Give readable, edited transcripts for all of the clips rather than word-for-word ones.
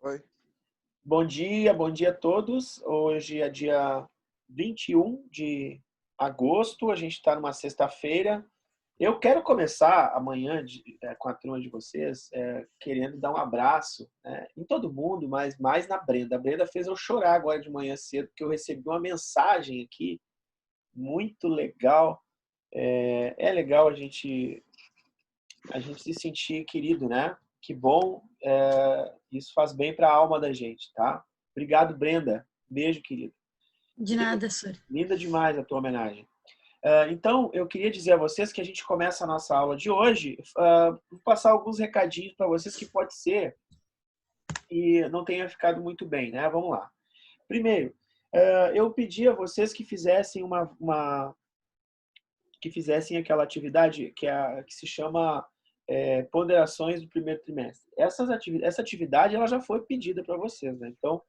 Oi. Bom dia a todos. Hoje é dia 21 de agosto, a gente está numa sexta-feira. Eu quero começar amanhã com a turma de vocês, querendo dar um abraço, em todo mundo, mas mais na Brenda. A Brenda fez eu chorar agora de manhã cedo, porque eu recebi uma mensagem aqui muito legal. É legal a gente se sentir querido, né? Que bom, isso faz bem para a alma da gente, tá? Obrigado, Brenda. Beijo, querido. De Linda, nada, senhor. linda demais a tua homenagem. Então, eu queria dizer a vocês que a gente começa a nossa aula de hoje, vou passar alguns recadinhos para vocês que pode ser e não tenha ficado muito bem, né? Vamos lá. Primeiro, eu pedi a vocês que fizessem que fizessem aquela atividade que se chama ponderações do primeiro trimestre. Essa atividade ela já foi pedida para vocês, né? Então,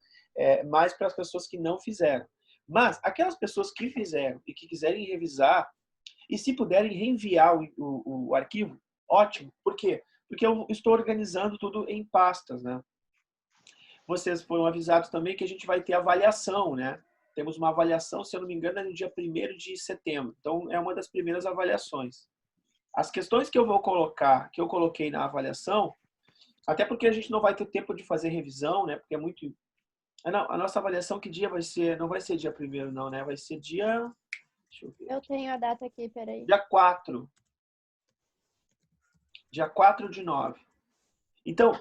mais para as pessoas que não fizeram. Mas aquelas pessoas que fizeram e que quiserem revisar, e se puderem reenviar o arquivo, ótimo. Por quê? Porque eu estou organizando tudo em pastas, né? Vocês foram avisados também que a gente vai ter avaliação, né? Temos uma avaliação, se eu não me engano, é no dia 1º de setembro. Então, é uma das primeiras avaliações. As questões que eu vou colocar, que eu coloquei na avaliação, até porque a gente não vai ter tempo de fazer revisão, né? Porque é muito... Não, a nossa avaliação, que dia vai ser? Não vai ser dia 1º, não, né? Vai ser dia... Deixa eu ver. Eu tenho a data aqui, peraí. Dia 4. Dia 4/9. Então,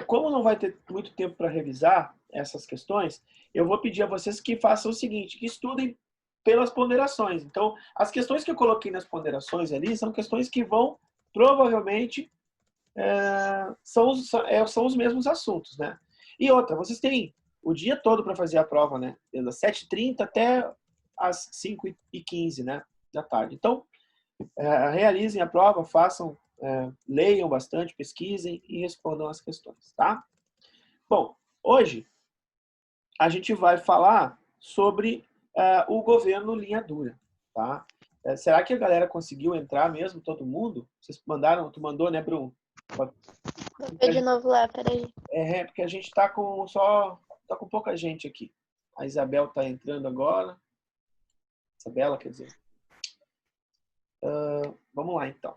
como não vai ter muito tempo para revisar essas questões, eu vou pedir a vocês que façam o seguinte, que estudem pelas ponderações. Então, as questões que eu coloquei nas ponderações ali são questões que vão, provavelmente, são os mesmos assuntos, né? E outra, vocês têm o dia todo para fazer a prova, né? Das 7h30 até as 5h15, né? Da tarde. Então, realizem a prova, façam, leiam bastante, pesquisem e respondam as questões, tá? Bom, hoje a gente vai falar sobre o governo linha dura, tá? Será que a galera conseguiu entrar mesmo, todo mundo? Vocês mandaram, tu mandou, né, Bruno? Vou ver de novo lá, peraí. Porque a gente tá com pouca gente aqui. A Isabel tá entrando agora. Isabela, quer dizer. Vamos lá, então.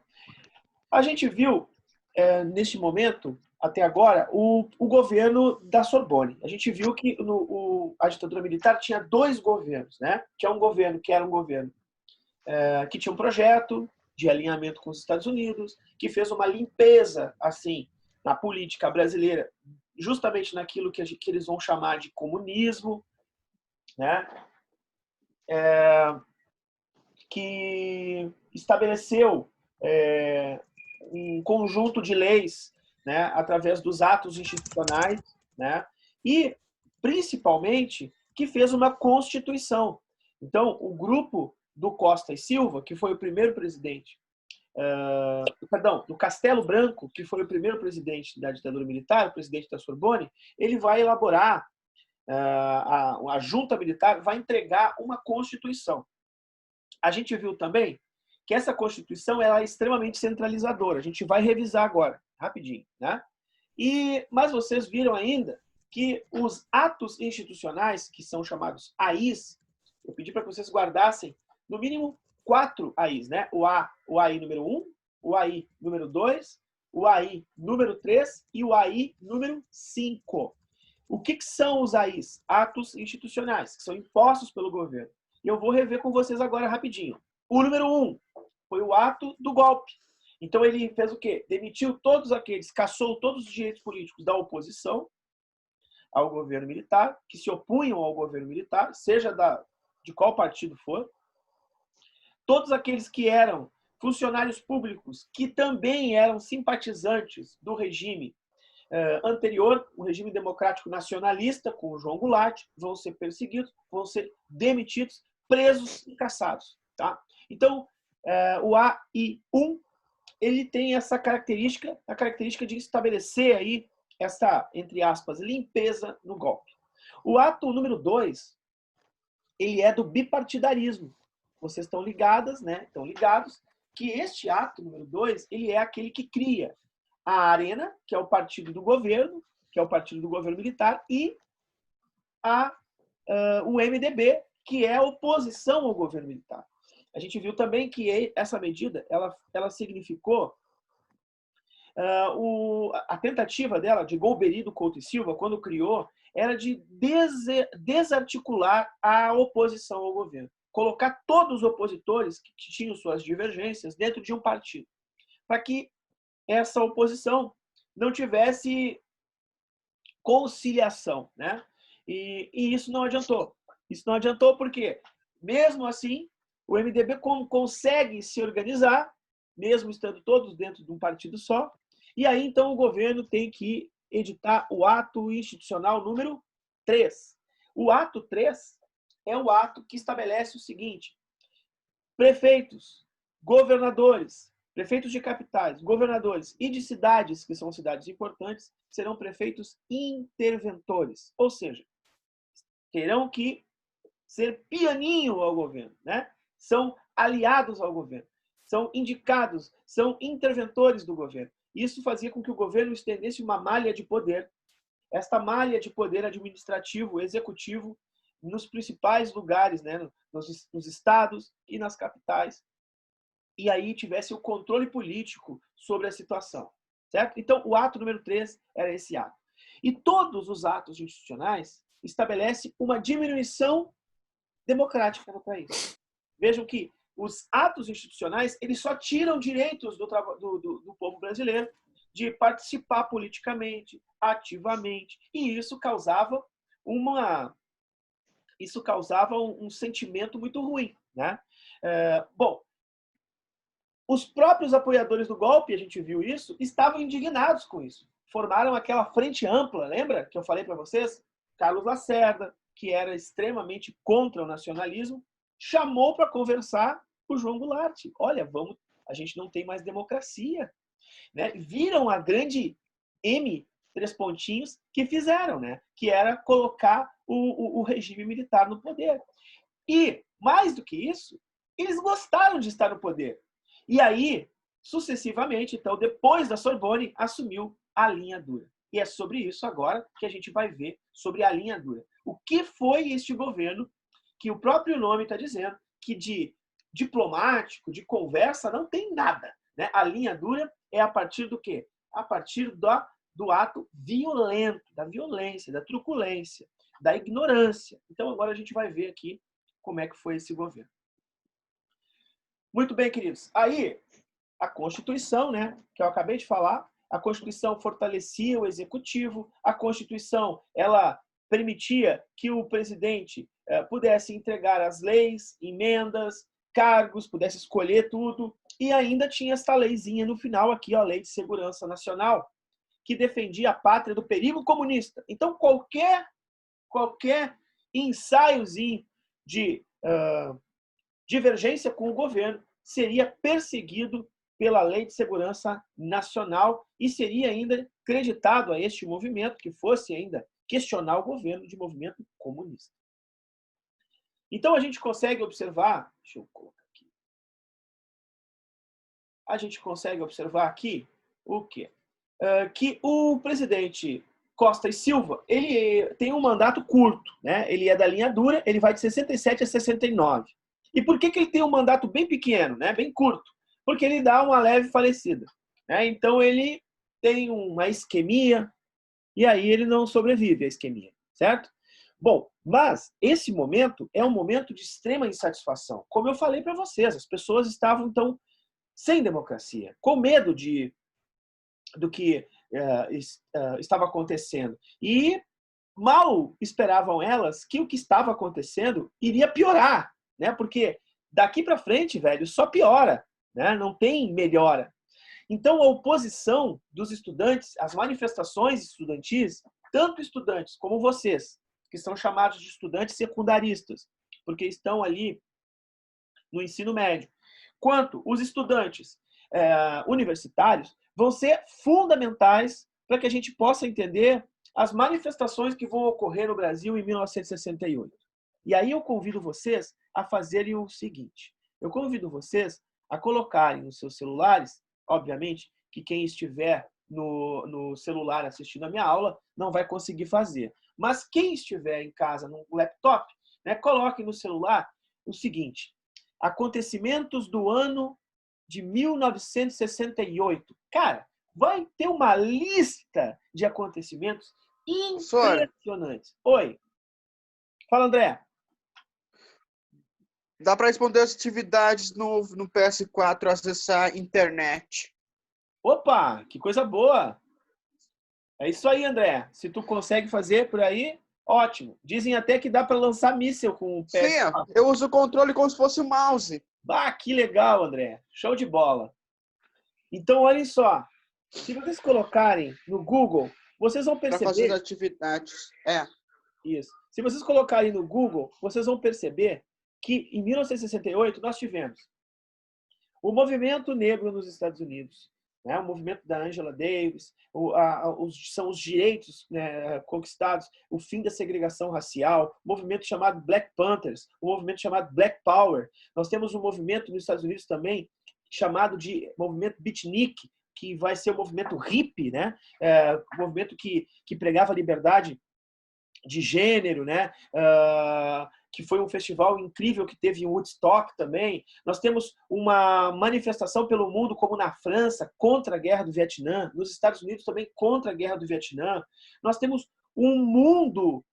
A gente viu, neste momento, até agora, o governo da Sorbonne. A gente viu que a ditadura militar tinha 2 governos, né? Tinha um governo que era um governo que tinha um projeto de alinhamento com os Estados Unidos, que fez uma limpeza, assim, na política brasileira, justamente naquilo que eles vão chamar de comunismo, né? Que estabeleceu um conjunto de leis, né, através dos atos institucionais, né, e, principalmente, que fez uma Constituição. Então, o grupo do Costa e Silva, que foi o primeiro presidente, do Castelo Branco, que foi o primeiro presidente da ditadura militar, o presidente da Sorbonne, ele vai elaborar, a junta militar vai entregar uma Constituição. A gente viu também que essa Constituição ela é extremamente centralizadora. A gente vai revisar agora, rapidinho, né? Mas vocês viram ainda que os atos institucionais, que são chamados AIs, eu pedi para que vocês guardassem no mínimo 4 AIs, né? O AI número 1, o AI número 2, o AI número 3 e o AI número 5. O que são os AIs? Atos institucionais, que são impostos pelo governo. E eu vou rever com vocês agora rapidinho. O número 1 foi o ato do golpe. Então ele fez o quê? Demitiu cassou todos os direitos políticos da oposição ao governo militar, que se opunham ao governo militar, seja de qual partido for. Todos aqueles que eram funcionários públicos, que também eram simpatizantes do regime anterior, o regime democrático nacionalista, com o João Goulart, vão ser perseguidos, vão ser demitidos, presos e caçados. Tá? Então, o AI-1 ele tem essa característica, a característica de estabelecer aí essa, entre aspas, limpeza no golpe. O ato número 2, ele é do bipartidarismo. Vocês estão ligadas, né? Estão ligados que este ato número 2, ele é aquele que cria a Arena, que é o partido do governo, que é o partido do governo militar, e o MDB, que é a oposição ao governo militar. A gente viu também que essa medida ela significou a tentativa dela, de Golbery, Couto e Silva, quando criou, era de desarticular a oposição ao governo. Colocar todos os opositores que tinham suas divergências dentro de um partido, para que essa oposição não tivesse conciliação, né? E isso não adiantou. Isso não adiantou porque, mesmo assim, o MDB consegue se organizar, mesmo estando todos dentro de um partido só, e aí, então, o governo tem que editar o ato institucional número 3. O ato 3 é o ato que estabelece o seguinte: prefeitos, governadores, prefeitos de capitais, governadores e de cidades, que são cidades importantes, serão prefeitos interventores, ou seja, terão que ser pianinho ao governo, né? São aliados ao governo, são indicados, são interventores do governo. Isso fazia com que o governo estendesse uma malha de poder, esta malha de poder administrativo, executivo, nos principais lugares, né? nos estados e nas capitais, e aí tivesse o controle político sobre a situação, certo? Então, o ato número 3 era esse ato. E todos os atos institucionais estabelecem uma diminuição democrática no país. Vejam que os atos institucionais, eles só tiram direitos do povo brasileiro de participar politicamente, ativamente, e isso causava um sentimento muito ruim, né? Bom, os próprios apoiadores do golpe, a gente viu isso, estavam indignados com isso. Formaram aquela frente ampla, lembra que eu falei para vocês? Carlos Lacerda, que era extremamente contra o nacionalismo, chamou para conversar o João Goulart. Olha, a gente não tem mais democracia. Né? Viram a grande M, 3 pontinhos, que fizeram, né? Que era colocar o regime militar no poder. E, mais do que isso, eles gostaram de estar no poder. E aí, sucessivamente, então, depois da Sorbonne, assumiu a linha dura. E é sobre isso agora que a gente vai ver sobre a linha dura. O que foi este governo que o próprio nome está dizendo que de diplomático, de conversa, não tem nada. Né? A linha dura é a partir do quê? A partir do ato violento, da violência, da truculência, da ignorância. Então, agora a gente vai ver aqui como é que foi esse governo. Muito bem, queridos. Aí, a Constituição, né, que eu acabei de falar, a Constituição fortalecia o Executivo, a Constituição ela permitia que o presidente pudesse entregar as leis, emendas, cargos, pudesse escolher tudo, e ainda tinha essa leizinha no final aqui, ó, a Lei de Segurança Nacional, que defendia a pátria do perigo comunista. Então, qualquer ensaiozinho de divergência com o governo seria perseguido pela Lei de Segurança Nacional e seria ainda creditado a este movimento que fosse ainda questionar o governo de movimento comunista. Então, a gente consegue observar, deixa eu colocar aqui, a gente consegue observar aqui o quê? Que o presidente Costa e Silva, ele tem um mandato curto, né? Ele é da linha dura, ele vai de 67 a 69. E por que ele tem um mandato bem pequeno, né? Bem curto? Porque ele dá uma leve falecida. Né? Então, ele tem uma isquemia e aí ele não sobrevive à isquemia, certo? Bom, mas esse momento é um momento de extrema insatisfação. Como eu falei para vocês, as pessoas estavam, então, sem democracia, com medo do que estava acontecendo. E mal esperavam elas que o que estava acontecendo iria piorar, né? Porque daqui para frente, velho, só piora, né? Não tem melhora. Então, a oposição dos estudantes, as manifestações estudantis, tanto estudantes como vocês, que são chamados de estudantes secundaristas, porque estão ali no ensino médio, quanto os estudantes universitários, vão ser fundamentais para que a gente possa entender as manifestações que vão ocorrer no Brasil em 1968. E aí eu convido vocês a fazerem o seguinte. Eu convido vocês a colocarem nos seus celulares, obviamente, que quem estiver no celular assistindo a minha aula, não vai conseguir fazer. Mas quem estiver em casa no laptop, né, coloque no celular o seguinte: acontecimentos do ano de 1968. Cara, vai ter uma lista de acontecimentos Professor, impressionantes. Oi. Fala, André. dá para responder as atividades no PS4, acessar a internet. Opa, que coisa boa. É isso aí, André. Se tu consegue fazer por aí, ótimo. Dizem até que dá para lançar míssil com o PS4. Sim, eu uso o controle como se fosse o mouse. Ah, que legal, André. Show de bola. Então, olhem só. Se vocês colocarem no Google, vocês vão Para fazer perceber... as atividades. Isso. Se vocês colocarem no Google, vocês vão perceber que em 1968 nós tivemos o movimento negro nos Estados Unidos, né? O movimento da Angela Davis, são os direitos, né, conquistados, o fim da segregação racial, o movimento chamado Black Panthers, o movimento chamado Black Power. Nós temos um movimento nos Estados Unidos também chamado de movimento beatnik, que vai ser o movimento hippie, né? O movimento que pregava a liberdade de gênero, né? Que foi um festival incrível que teve em Woodstock também. Nós temos uma manifestação pelo mundo, como na França, contra a Guerra do Vietnã, nos Estados Unidos também contra a Guerra do Vietnã. Nós temos um mundo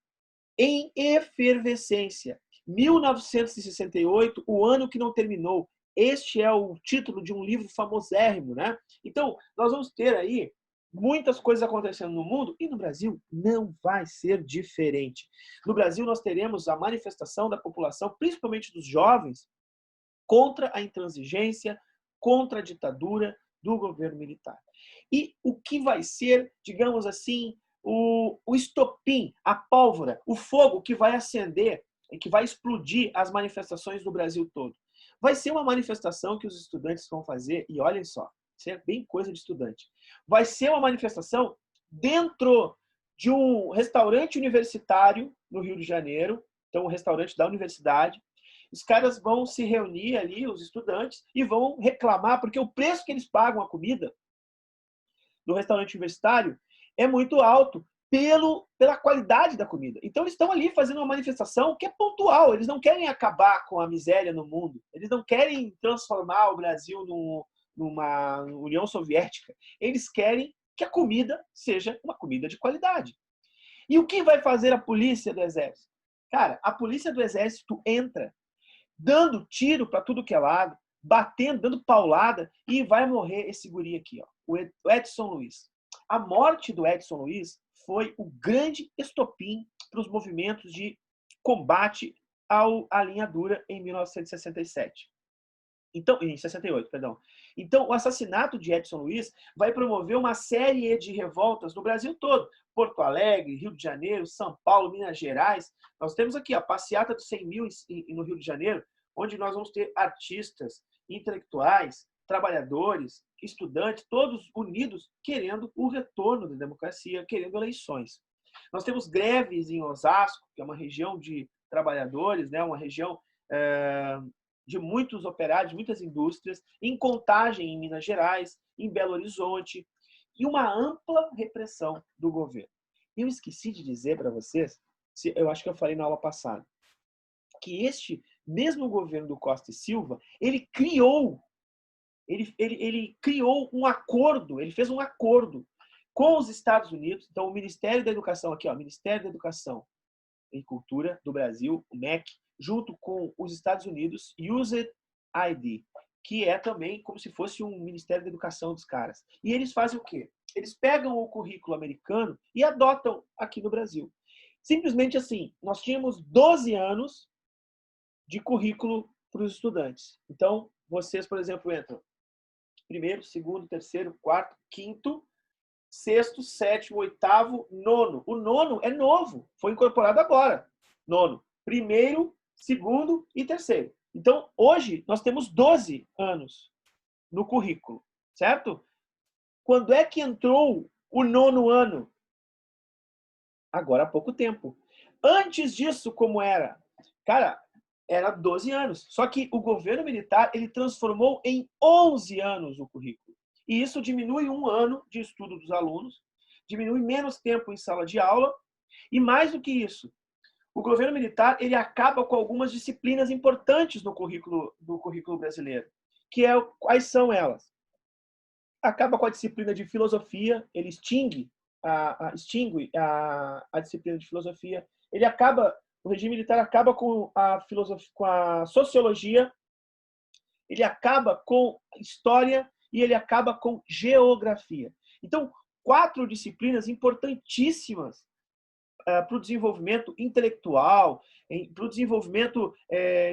em efervescência. 1968, o ano que não terminou. Este é o título de um livro famosérrimo, né? Então, nós vamos ter aí muitas coisas acontecendo no mundo e no Brasil não vai ser diferente. No Brasil, nós teremos a manifestação da população, principalmente dos jovens, contra a intransigência, contra a ditadura do governo militar. E o que vai ser, digamos assim, o estopim, a pólvora, o fogo que vai acender e que vai explodir as manifestações do Brasil todo? Vai ser uma manifestação que os estudantes vão fazer, e olhem só, isso é bem coisa de estudante. Vai ser uma manifestação dentro de um restaurante universitário no Rio de Janeiro, então um restaurante da universidade. Os caras vão se reunir ali, os estudantes, e vão reclamar, porque o preço que eles pagam a comida no restaurante universitário é muito alto pela qualidade da comida. Então, eles estão ali fazendo uma manifestação que é pontual. Eles não querem acabar com a miséria no mundo. Eles não querem transformar o Brasil numa União Soviética. Eles querem que a comida seja uma comida de qualidade. E o que vai fazer a polícia do Exército? Cara, a polícia do Exército entra dando tiro para tudo que é lado, batendo, dando paulada, e vai morrer esse guri aqui, ó, o Edson Luiz. A morte do Edson Luiz foi o grande estopim para os movimentos de combate à linha dura em 1967. Então, em 68, perdão. Então, o assassinato de Edson Luiz vai promover uma série de revoltas no Brasil todo. Porto Alegre, Rio de Janeiro, São Paulo, Minas Gerais. Nós temos aqui a passeata dos 100 mil no Rio de Janeiro, onde nós vamos ter artistas, intelectuais, trabalhadores, estudantes, todos unidos, querendo o retorno da democracia, querendo eleições. Nós temos greves em Osasco, que é uma região de trabalhadores, né? Uma região de muitos operários, muitas indústrias, em Contagem, em Minas Gerais, em Belo Horizonte, e uma ampla repressão do governo. Eu esqueci de dizer para vocês, eu acho que eu falei na aula passada, que este mesmo governo do Costa e Silva, ele criou um acordo, ele fez um acordo com os Estados Unidos. Então, o Ministério da Educação, aqui, ó, Ministério da Educação e Cultura do Brasil, o MEC, junto com os Estados Unidos, USAID, que é também como se fosse um Ministério da Educação dos caras. E eles fazem o quê? Eles pegam o currículo americano e adotam aqui no Brasil. Simplesmente assim, nós tínhamos 12 anos de currículo para os estudantes. Então, vocês, por exemplo, entram primeiro, segundo, terceiro, quarto, quinto, sexto, sétimo, oitavo, nono. O nono é novo, foi incorporado agora. Nono. Primeiro, segundo e terceiro. Então, hoje, nós temos 12 anos no currículo, certo? Quando é que entrou o nono ano? Agora há pouco tempo. Antes disso, como era? Cara, era 12 anos. Só que o governo militar, ele transformou em 11 anos o currículo. E isso diminui 1 ano de estudo dos alunos, diminui menos tempo em sala de aula, e mais do que isso, o governo militar ele acaba com algumas disciplinas importantes no currículo brasileiro, que é quais são elas? Acaba com a disciplina de filosofia, ele extingue a disciplina de filosofia, o regime militar acaba com a filosofia, com a sociologia, ele acaba com história e ele acaba com geografia. Então, 4 disciplinas importantíssimas para o desenvolvimento intelectual, para o desenvolvimento,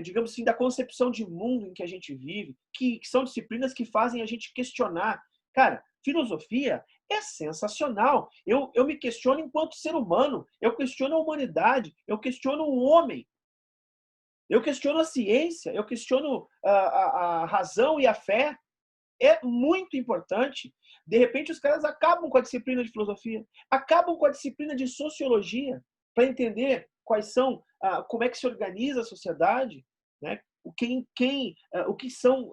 digamos assim, da concepção de mundo em que a gente vive, que são disciplinas que fazem a gente questionar. Cara, filosofia é sensacional. Eu me questiono enquanto ser humano, eu questiono a humanidade, eu questiono o homem, eu questiono a ciência, eu questiono a razão e a fé. É muito importante. De repente, os caras acabam com a disciplina de filosofia, acabam com a disciplina de sociologia, para entender como é que se organiza a sociedade, né? O que são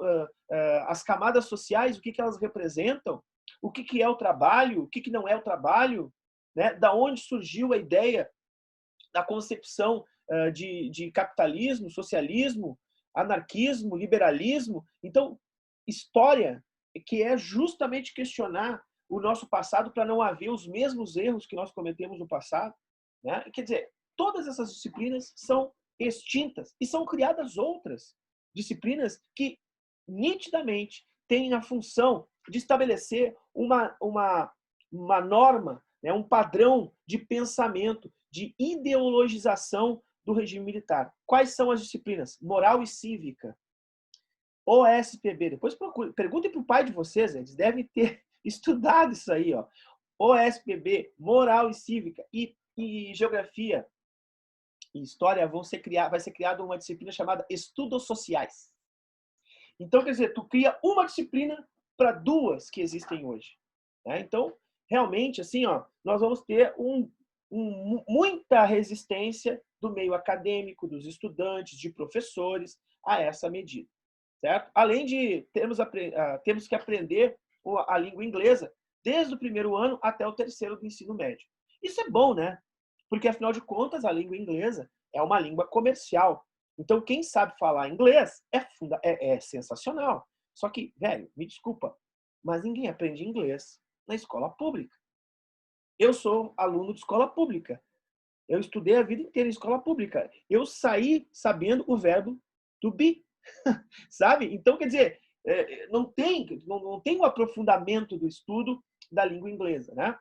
as camadas sociais, o que elas representam, o que é o trabalho, o que não é o trabalho, né? Da onde surgiu a ideia da concepção de capitalismo, socialismo, anarquismo, liberalismo. Então, história, que é justamente questionar o nosso passado para não haver os mesmos erros que nós cometemos no passado, né? Quer dizer, todas essas disciplinas são extintas e são criadas outras disciplinas que nitidamente têm a função de estabelecer uma norma, né? Um padrão de pensamento, de ideologização do regime militar. Quais são as disciplinas? Moral e cívica, OSPB. Depois perguntem para o pai de vocês, eles devem ter estudado isso aí. Ó. OSPB, moral e cívica e geografia e história vai ser criada uma disciplina chamada estudos sociais. Então, quer dizer, tu cria uma disciplina para 2 que existem hoje. Né? Então, realmente, assim, ó, nós vamos ter muita resistência do meio acadêmico, dos estudantes, de professores a essa medida. Certo? Além de temos que aprender a língua inglesa desde o 1º ano até o 3º do ensino médio. Isso é bom, né? Porque, afinal de contas, a língua inglesa é uma língua comercial. Então, quem sabe falar inglês é sensacional. Só que, velho, me desculpa, mas ninguém aprende inglês na escola pública. Eu sou aluno de escola pública. Eu estudei a vida inteira em escola pública. Eu saí sabendo o verbo to be. Sabe? Então, quer dizer, não tem um aprofundamento do estudo da língua inglesa, né?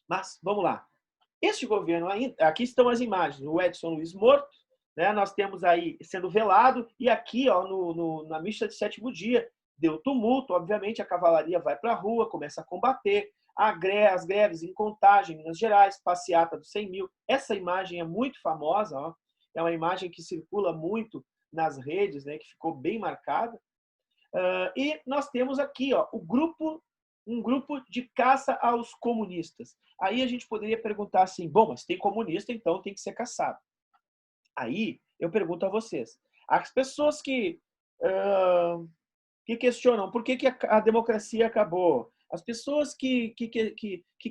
Mas, vamos lá. Este governo, aqui estão as imagens, o Edson Luiz morto, né? Nós temos aí sendo velado, e aqui, ó, na missa de 7º dia, deu tumulto, obviamente, a cavalaria vai para a rua, começa a combater, as greves em Contagem, Minas Gerais, passeata dos 100 mil. Essa imagem é muito famosa, ó, é uma imagem que circula muito nas redes, né, que ficou bem marcada. E nós temos aqui, ó, um grupo de caça aos comunistas. Aí a gente poderia perguntar assim, bom, mas tem comunista, então tem que ser caçado. Aí eu pergunto a vocês, as pessoas que questionam por que a democracia acabou, as pessoas que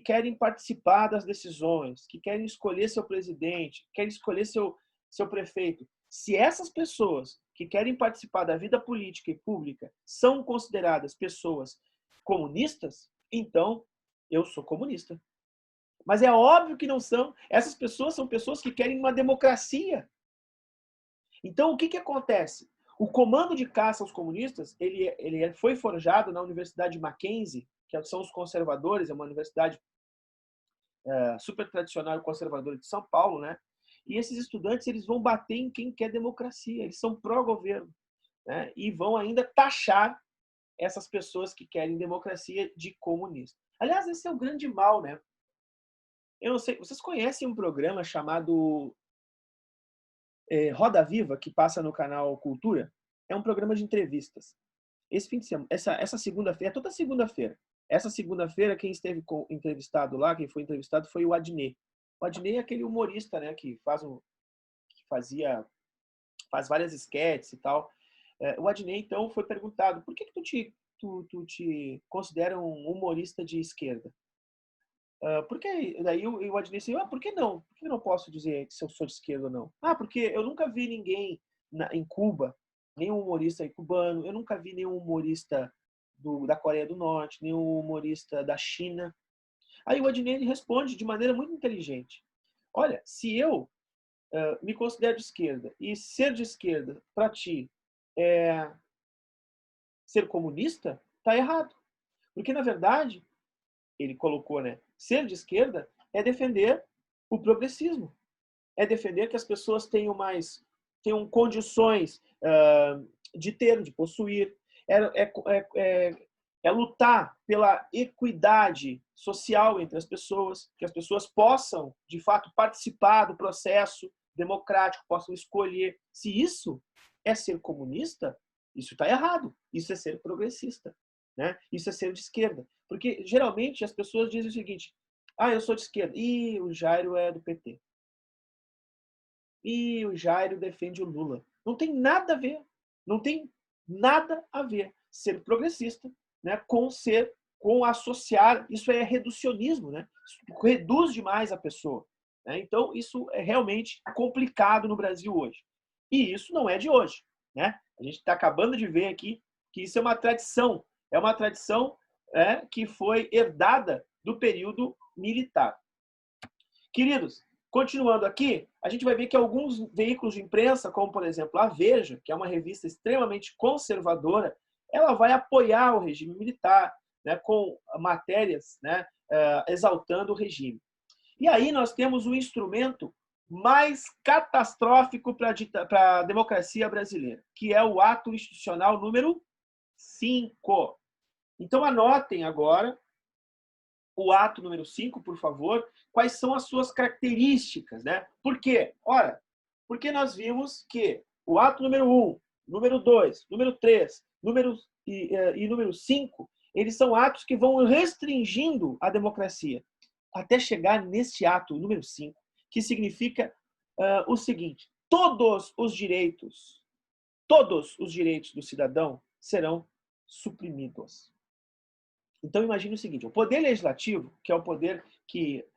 querem participar das decisões, que querem escolher seu presidente, querem escolher seu prefeito, se essas pessoas que querem participar da vida política e pública são consideradas pessoas comunistas, então eu sou comunista. Mas é óbvio que não são. Essas pessoas são pessoas que querem uma democracia. Então, o que acontece? O comando de caça aos comunistas, ele foi forjado na Universidade Mackenzie, que são os conservadores, é uma universidade super tradicional e conservadora de São Paulo, né? E esses estudantes, eles vão bater em quem quer democracia, eles são pró-governo, né? E vão ainda taxar essas pessoas que querem democracia de comunista. Aliás, esse é o grande mal, né? Eu não sei, vocês conhecem um programa chamado Roda Viva, que passa no canal Cultura? É um programa de entrevistas. Esse fim de semana, essa segunda-feira, toda segunda-feira. Essa segunda-feira, quem esteve entrevistado lá, quem foi entrevistado foi o Adnet. O Adnet é aquele humorista, né, que faz várias esquetes e tal. O Adnet, então, foi perguntado, por que tu te tu te considera um humorista de esquerda? Por que? Daí o Adnei disse, por que não? Por que eu não posso dizer se eu sou de esquerda ou não? Porque eu nunca vi ninguém em Cuba, nenhum humorista cubano, eu nunca vi nenhum humorista da Coreia do Norte, nenhum humorista da China. Aí o Adnei responde de maneira muito inteligente. Olha, se eu me considero de esquerda e ser de esquerda para ti é ser comunista, tá errado. Porque, na verdade, ele colocou, né? Ser de esquerda é defender o progressismo. É defender que as pessoas tenham condições de ter, de possuir. É lutar pela equidade social entre as pessoas, que as pessoas possam, de fato, participar do processo democrático, possam escolher. Se isso é ser comunista, isso está errado. Isso é ser progressista, né? Isso é ser de esquerda. Porque, geralmente, as pessoas dizem o seguinte, eu sou de esquerda. Ih, o Jairo é do PT. Ih, o Jairo defende o Lula. Não tem nada a ver. Não tem nada a ver ser progressista, né, com associar. Isso é reducionismo, né? Isso reduz demais a pessoa. Né? Então, isso é realmente complicado no Brasil hoje. E isso não é de hoje. Né? A gente está acabando de ver aqui que isso é uma tradição. É uma tradição que foi herdada do período militar. Queridos, continuando aqui, a gente vai ver que alguns veículos de imprensa, como por exemplo a Veja, que é uma revista extremamente conservadora, ela vai apoiar o regime militar, né, com matérias, né, exaltando o regime. E aí nós temos o instrumento mais catastrófico para a democracia brasileira, que é o ato institucional número 5. Então anotem agora o ato número 5, por favor, quais são as suas características, né? Por quê? Ora, porque nós vimos que o ato número 1, número 2, número 3, e número 5, eles são atos que vão restringindo a democracia, até chegar neste ato número 5, que significa o seguinte, todos os direitos do cidadão serão suprimidos. Então, imagine o seguinte, o poder legislativo, que é o poder que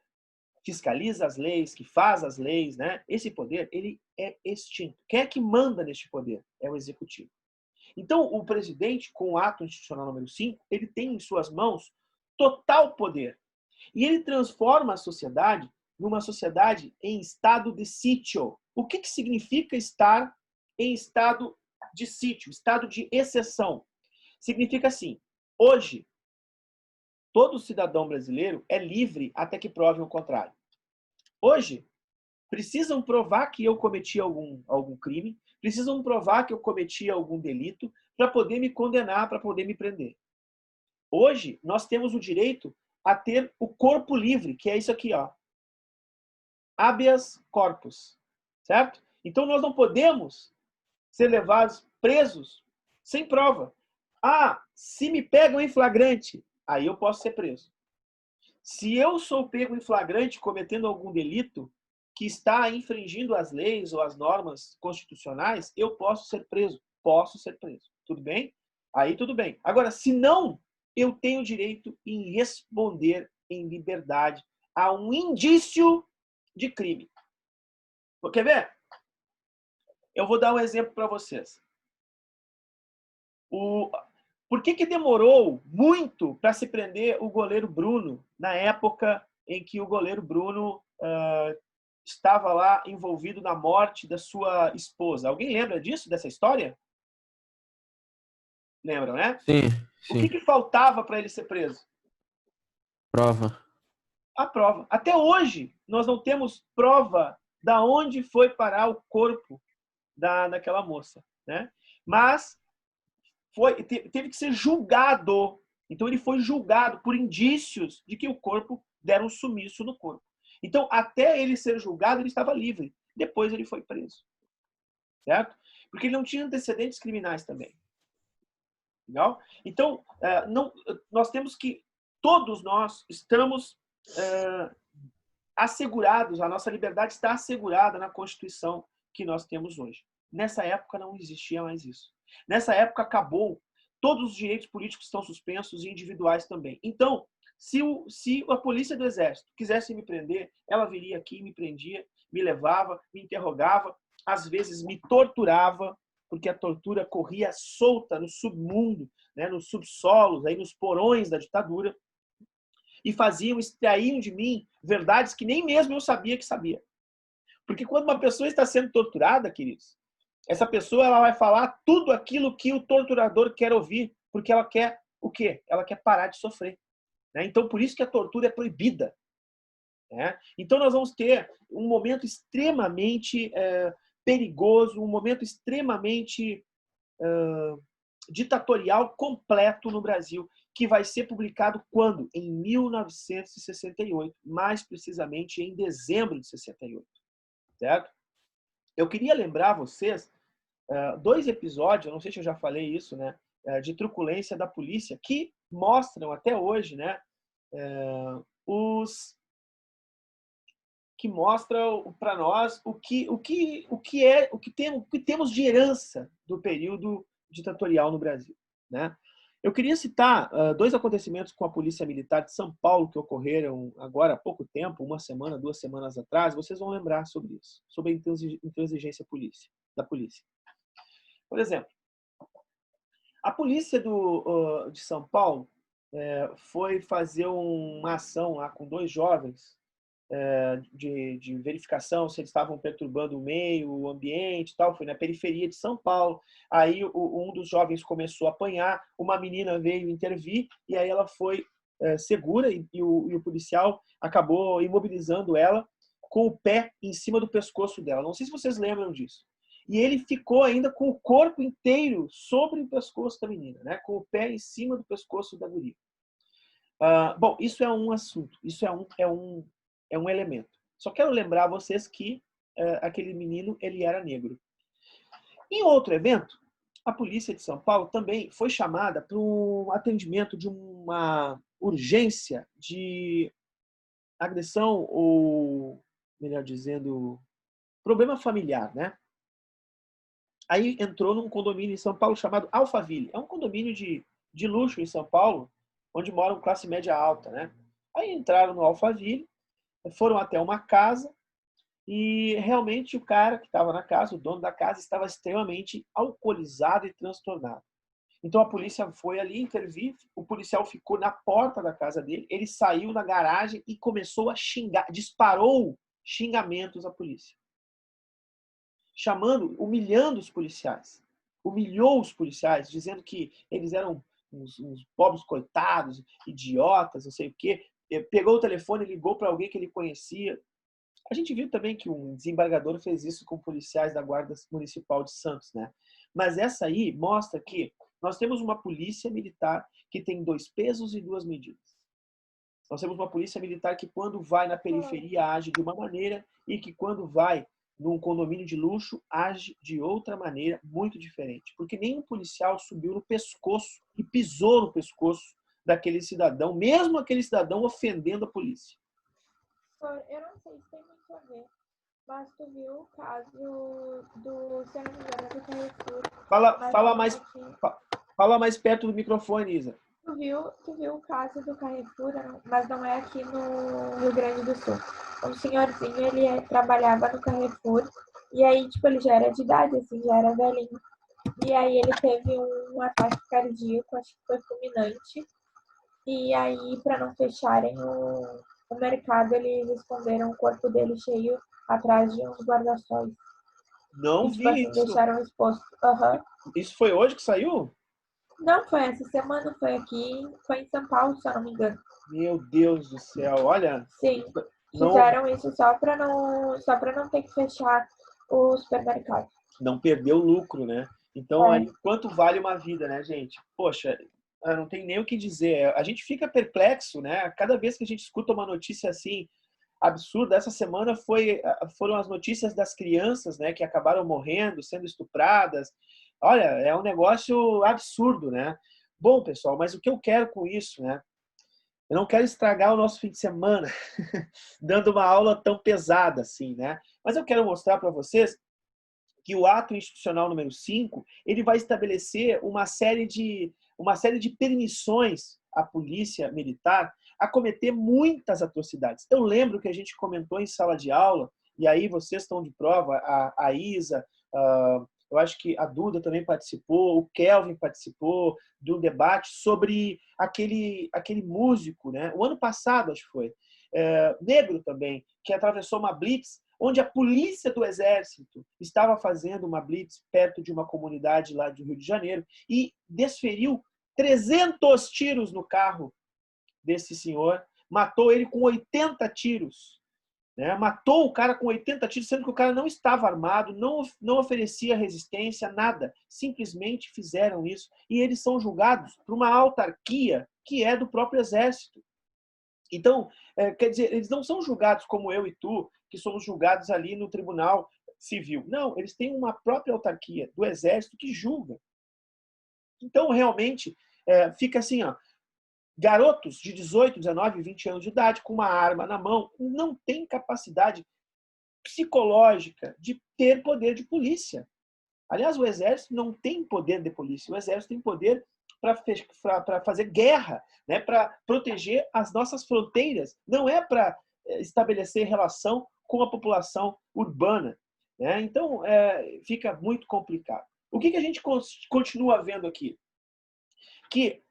fiscaliza as leis, que faz as leis, né? Esse poder, ele é extinto. Quem é que manda neste poder? É o executivo. Então, o presidente, com o ato institucional número 5, ele tem em suas mãos total poder. E ele transforma a sociedade numa sociedade em estado de sítio. O que significa estar em estado de sítio, estado de exceção? Significa assim, hoje, todo cidadão brasileiro é livre até que prove o contrário. Hoje, precisam provar que eu cometi algum crime, precisam provar que eu cometi algum delito para poder me condenar, para poder me prender. Hoje, nós temos o direito a ter o corpo livre, que é isso aqui, ó. Habeas corpus, certo? Então, nós não podemos ser levados presos sem prova. Se me pegam em flagrante, aí eu posso ser preso. Se eu sou pego em flagrante cometendo algum delito que está infringindo as leis ou as normas constitucionais, eu posso ser preso. Posso ser preso. Tudo bem? Aí tudo bem. Agora, se não, eu tenho direito em responder em liberdade a um indício de crime. Quer ver? Eu vou dar um exemplo para vocês. Por que demorou muito para se prender o goleiro Bruno, na época em que o goleiro Bruno estava lá envolvido na morte da sua esposa? Alguém lembra disso, dessa história? Lembram, né? Sim, sim. O que faltava para ele ser preso? Prova. A prova. Até hoje, nós não temos prova da onde foi parar o corpo daquela moça, né? Mas teve que ser julgado. Então, ele foi julgado por indícios de que o corpo deram um sumiço no corpo. Então, até ele ser julgado, ele estava livre. Depois, ele foi preso. Certo? Porque ele não tinha antecedentes criminais também. Legal? Então, nós temos que, todos nós estamos assegurados, a nossa liberdade está assegurada na Constituição que nós temos hoje. Nessa época não existia mais isso. Nessa época acabou todos os direitos políticos estão suspensos e individuais também. Então, se a polícia do Exército quisesse me prender, ela viria aqui, me prendia, me levava, me interrogava, às vezes me torturava, porque a tortura corria solta no submundo, né, nos subsolos, aí nos porões da ditadura, e extraíam de mim verdades que nem mesmo eu sabia que sabia. Porque quando uma pessoa está sendo torturada, queridos, essa pessoa ela vai falar tudo aquilo que o torturador quer ouvir, porque ela quer o quê? Ela quer parar de sofrer. Né? Então, por isso que a tortura é proibida. Né? Então, nós vamos ter um momento extremamente perigoso, um momento extremamente ditatorial completo no Brasil, que vai ser publicado quando? Em 1968, mais precisamente em dezembro de 68. Certo? Eu queria lembrar vocês 2 episódios, eu não sei se eu já falei isso, né, de truculência da polícia, que mostram até hoje, né, que mostram para nós o que temos de herança do período ditatorial no Brasil, né? Eu queria citar 2 acontecimentos com a Polícia Militar de São Paulo que ocorreram agora há pouco tempo, 1 semana, 2 semanas atrás. Vocês vão lembrar sobre isso, sobre a intransigência da polícia. Por exemplo, a polícia de São Paulo foi fazer uma ação lá com 2 jovens de verificação se eles estavam perturbando o meio, o ambiente, tal. Foi na periferia de São Paulo. Aí um dos jovens começou a apanhar, uma menina veio intervir e aí ela foi segura e o policial acabou imobilizando ela com o pé em cima do pescoço dela. Não sei se vocês lembram disso. E ele ficou ainda com o corpo inteiro sobre o pescoço da menina, né? Com o pé em cima do pescoço da guria. Bom, isso é um assunto, isso é um elemento. Só quero lembrar a vocês que aquele menino ele era negro. Em outro evento, a polícia de São Paulo também foi chamada para um atendimento de uma urgência de agressão ou, melhor dizendo, problema familiar, né? Aí entrou num condomínio em São Paulo chamado Alphaville. É um condomínio de luxo em São Paulo, onde moram classe média alta, né? Aí entraram no Alphaville, foram até uma casa e realmente o cara que estava na casa, o dono da casa, estava extremamente alcoolizado e transtornado. Então a polícia foi ali intervir, o policial ficou na porta da casa dele, ele saiu na garagem e começou a xingar, disparou xingamentos à polícia. Humilhando os policiais. Humilhou os policiais, dizendo que eles eram uns pobres coitados, idiotas, não sei o quê. Pegou o telefone e ligou para alguém que ele conhecia. A gente viu também que um desembargador fez isso com policiais da Guarda Municipal de Santos, né? Mas essa aí mostra que nós temos uma polícia militar que tem 2 pesos e 2 medidas. Nós temos uma polícia militar que quando vai na periferia age de uma maneira e que quando vai num condomínio de luxo age de outra maneira muito diferente. Porque nenhum policial subiu no pescoço e pisou no pescoço daquele cidadão, mesmo aquele cidadão ofendendo a polícia. Eu não sei se tem muito a ver, mas tu viu o caso do, se eu não me engano, do Carrefour. Fala mais perto do microfone, Isa. Tu viu o caso do Carrefour, mas não é aqui no Rio Grande do Sul. Um senhorzinho, ele trabalhava no Carrefour e aí, tipo, ele já era de idade, assim, já era velhinho. E aí ele teve um ataque cardíaco, acho que foi fulminante. E aí, para não fecharem o mercado, eles esconderam o corpo dele cheio atrás de uns guarda-sóis. Não tipo, vi assim, isso. deixaram exposto. Uhum. Isso foi hoje que saiu? Não, foi essa semana, foi em São Paulo, se eu não me engano. Meu Deus do céu, olha. Sim, não, fizeram isso só para não ter que fechar o supermercado. Não perder o lucro, né? Então, aí, quanto vale uma vida, né, gente? Poxa, não tem nem o que dizer. A gente fica perplexo, né? Cada vez que a gente escuta uma notícia assim, absurda. Essa semana foram as notícias das crianças, né, que acabaram morrendo, sendo estupradas. Olha, é um negócio absurdo, né? Bom, pessoal, mas o que eu quero com isso, né? Eu não quero estragar o nosso fim de semana dando uma aula tão pesada assim, né? Mas eu quero mostrar para vocês que o ato institucional número 5, ele vai estabelecer uma série de uma série de permissões à polícia militar a cometer muitas atrocidades. Eu lembro que a gente comentou em sala de aula, e aí vocês estão de prova, a Isa, eu acho que a Duda também participou, o Kelvin participou do debate sobre aquele músico, né? O ano passado, acho que foi, negro também, que atravessou uma blitz, onde a polícia do Exército estava fazendo uma blitz perto de uma comunidade lá do Rio de Janeiro e desferiu 300 tiros no carro desse senhor, matou ele com 80 tiros. Né? Matou o cara com 80 tiros, sendo que o cara não estava armado, não oferecia resistência, nada. Simplesmente fizeram isso. E eles são julgados por uma autarquia que é do próprio Exército. Então, quer dizer, eles não são julgados como eu e tu, que somos julgados ali no Tribunal Civil. Não, eles têm uma própria autarquia do Exército que julga. Então, realmente, fica assim, ó, garotos de 18, 19, 20 anos de idade, com uma arma na mão, não têm capacidade psicológica de ter poder de polícia. Aliás, o Exército não tem poder de polícia. O Exército tem poder para fazer guerra, né? Para proteger as nossas fronteiras. Não é para estabelecer relação com a população urbana. Né? Então, fica muito complicado. O que a gente continua vendo aqui? Que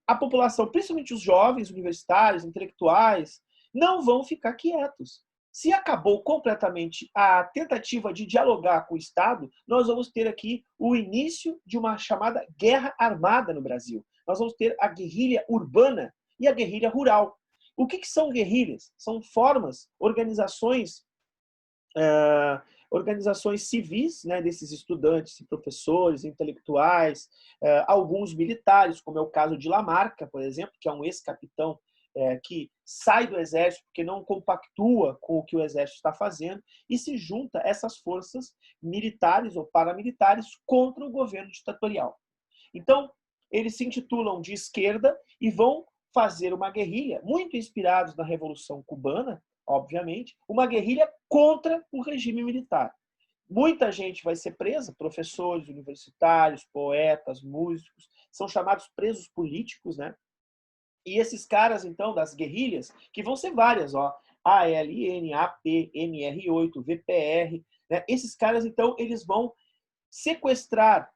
a população, principalmente os jovens universitários, intelectuais, não vão ficar quietos. Se acabou completamente a tentativa de dialogar com o Estado, nós vamos ter aqui o início de uma chamada guerra armada no Brasil. Nós vamos ter a guerrilha urbana e a guerrilha rural. O que são guerrilhas? São formas, organizações civis, né, desses estudantes, professores, intelectuais, alguns militares, como é o caso de Lamarca, por exemplo, que é um ex-capitão que sai do Exército porque não compactua com o que o Exército está fazendo e se junta a essas forças militares ou paramilitares contra o governo ditatorial. Então, eles se intitulam de esquerda e vão fazer uma guerrilha, muito inspirados na Revolução Cubana, obviamente, uma guerrilha contra o regime militar. Muita gente vai ser presa, professores universitários, poetas, músicos, são chamados presos políticos, né? E esses caras, então, das guerrilhas, que vão ser várias, ó, ALN, AP, MR8, VPR, né? Esses caras, então, eles vão sequestrar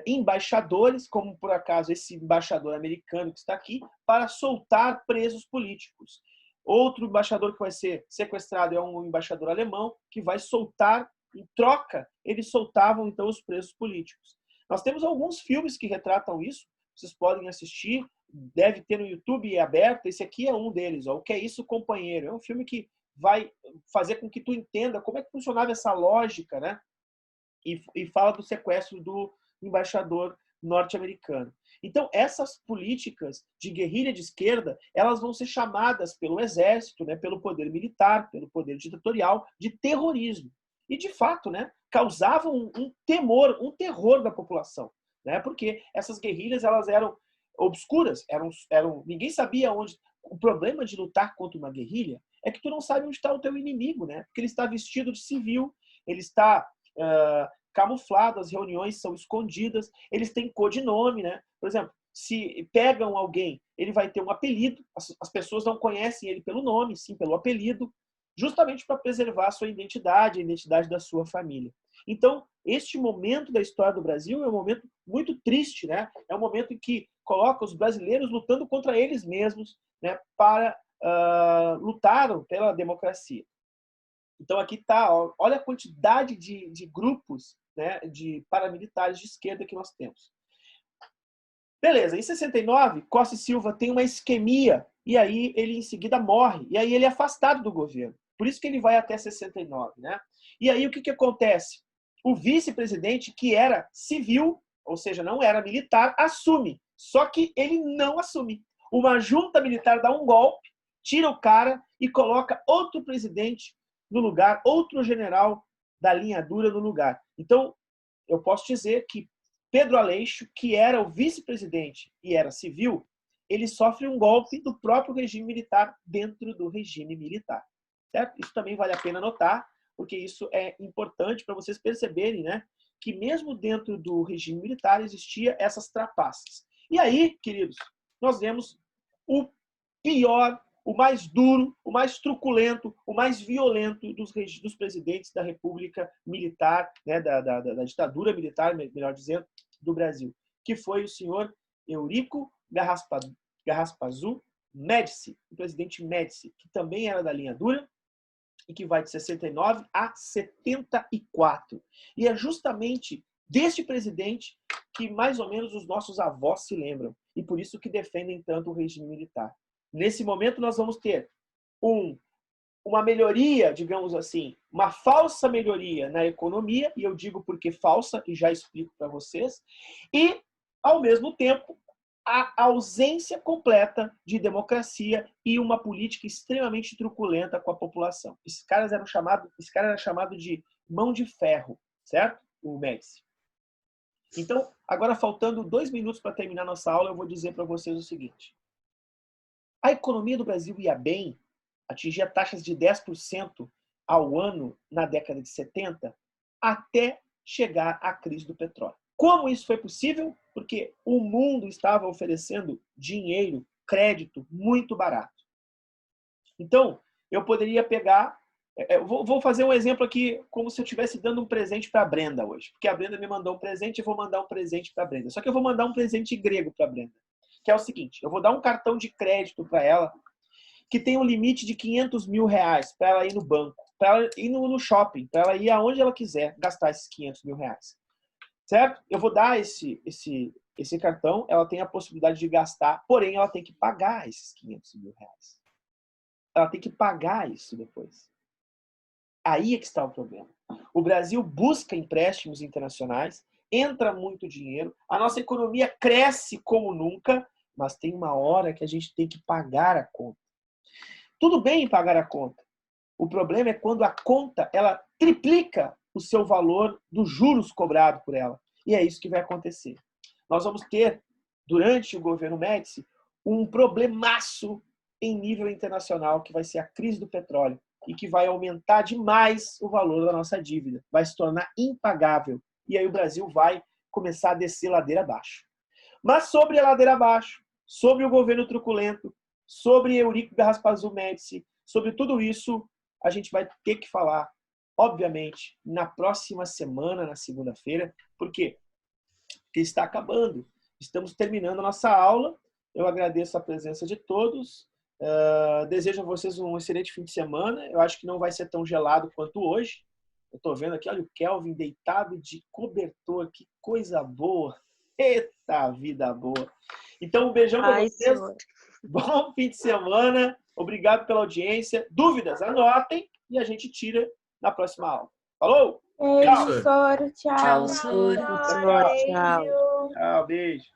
embaixadores, como por acaso esse embaixador americano que está aqui, para soltar presos políticos. Outro embaixador que vai ser sequestrado é um embaixador alemão que vai soltar, em troca, eles soltavam então os presos políticos. Nós temos alguns filmes que retratam isso, vocês podem assistir, deve ter no YouTube aberto, esse aqui é um deles, ó, O Que É Isso, Companheiro? É um filme que vai fazer com que tu entenda como é que funcionava essa lógica, né? E fala do sequestro do embaixador norte-americano. Então, essas políticas de guerrilha de esquerda, elas vão ser chamadas pelo Exército, né, pelo poder militar, pelo poder ditatorial, de terrorismo. E, de fato, né, causavam um temor, um terror da população. Né, porque essas guerrilhas elas eram obscuras, ninguém sabia onde... O problema de lutar contra uma guerrilha é que tu não sabe onde está o teu inimigo, né? Porque ele está vestido de civil, ele está... camuflado, as reuniões são escondidas, eles têm codinome, né? Por exemplo, se pegam alguém, ele vai ter um apelido, as pessoas não conhecem ele pelo nome, sim pelo apelido, justamente para preservar a sua identidade, a identidade da sua família. Então, este momento da história do Brasil é um momento muito triste, né? É um momento em que coloca os brasileiros lutando contra eles mesmos, né? Para lutar pela democracia. Então aqui está, olha a quantidade de grupos, né, de paramilitares de esquerda que nós temos. Beleza, em 69, Costa e Silva tem uma isquemia, e aí ele em seguida morre, e aí ele é afastado do governo. Por isso que ele vai até 69. Né? E aí o que acontece? O vice-presidente, que era civil, ou seja, não era militar, assume. Só que ele não assume. Uma junta militar dá um golpe, tira o cara e coloca outro presidente no lugar, outro general da linha dura no lugar. Então, eu posso dizer que Pedro Aleixo, que era o vice-presidente e era civil, ele sofre um golpe do próprio regime militar dentro do regime militar. Certo? Isso também vale a pena notar, porque isso é importante para vocês perceberem, né, que mesmo dentro do regime militar existia essas trapaças. E aí, queridos, nós vemos o pior, o mais duro, o mais truculento, o mais violento dos presidentes da República Militar, né, da ditadura militar, melhor dizendo, do Brasil, que foi o senhor Eurico Garrastazu Médici, o presidente Médici, que também era da linha dura e que vai de 69 a 74. E é justamente deste presidente que mais ou menos os nossos avós se lembram, e por isso que defendem tanto o regime militar. Nesse momento nós vamos ter uma melhoria, digamos assim, uma falsa melhoria na economia, e eu digo porque falsa, e já explico para vocês, e, ao mesmo tempo, a ausência completa de democracia e uma política extremamente truculenta com a população. Esse cara era chamado de mão de ferro, certo? O Médici. Então, agora faltando 2 minutos para terminar nossa aula, eu vou dizer para vocês o seguinte. A economia do Brasil ia bem, atingia taxas de 10% ao ano na década de 70, até chegar à crise do petróleo. Como isso foi possível? Porque o mundo estava oferecendo dinheiro, crédito, muito barato. Então, eu poderia pegar... vou fazer um exemplo aqui, como se eu estivesse dando um presente para a Brenda hoje. Porque a Brenda me mandou um presente, eu vou mandar um presente para a Brenda. Só que eu vou mandar um presente grego para a Brenda. Que é o seguinte, eu vou dar um cartão de crédito para ela, que tem um limite de 500 mil reais para ela ir no banco, para ela ir no shopping, para ela ir aonde ela quiser gastar esses 500 mil reais. Certo? Eu vou dar esse cartão, ela tem a possibilidade de gastar, porém ela tem que pagar esses 500 mil reais. Ela tem que pagar isso depois. Aí é que está o problema. O Brasil busca empréstimos internacionais, entra muito dinheiro, a nossa economia cresce como nunca, mas tem uma hora que a gente tem que pagar a conta. Tudo bem em pagar a conta. O problema é quando a conta ela triplica o seu valor dos juros cobrados por ela. E é isso que vai acontecer. Nós vamos ter, durante o governo Médici, um problemaço em nível internacional, que vai ser a crise do petróleo, e que vai aumentar demais o valor da nossa dívida. Vai se tornar impagável. E aí o Brasil vai começar a descer ladeira abaixo. Mas sobre a ladeira abaixo, sobre o governo truculento, sobre Eurico Garrastazu Médici, sobre tudo isso, a gente vai ter que falar, obviamente, na próxima semana, na segunda-feira. Por quê? Porque está acabando. Estamos terminando a nossa aula. Eu agradeço a presença de todos. Desejo a vocês um excelente fim de semana. Eu acho que não vai ser tão gelado quanto hoje. Eu estou vendo aqui, olha o Kelvin deitado de cobertor. Que coisa boa. Eita, vida boa. Então, um beijão para vocês. Senhor. Bom fim de semana. Obrigado pela audiência. Dúvidas, anotem e a gente tira na próxima aula. Falou? Beijo, Soro. Tchau. Tchau, Soro. Tchau. Tchau, beijo.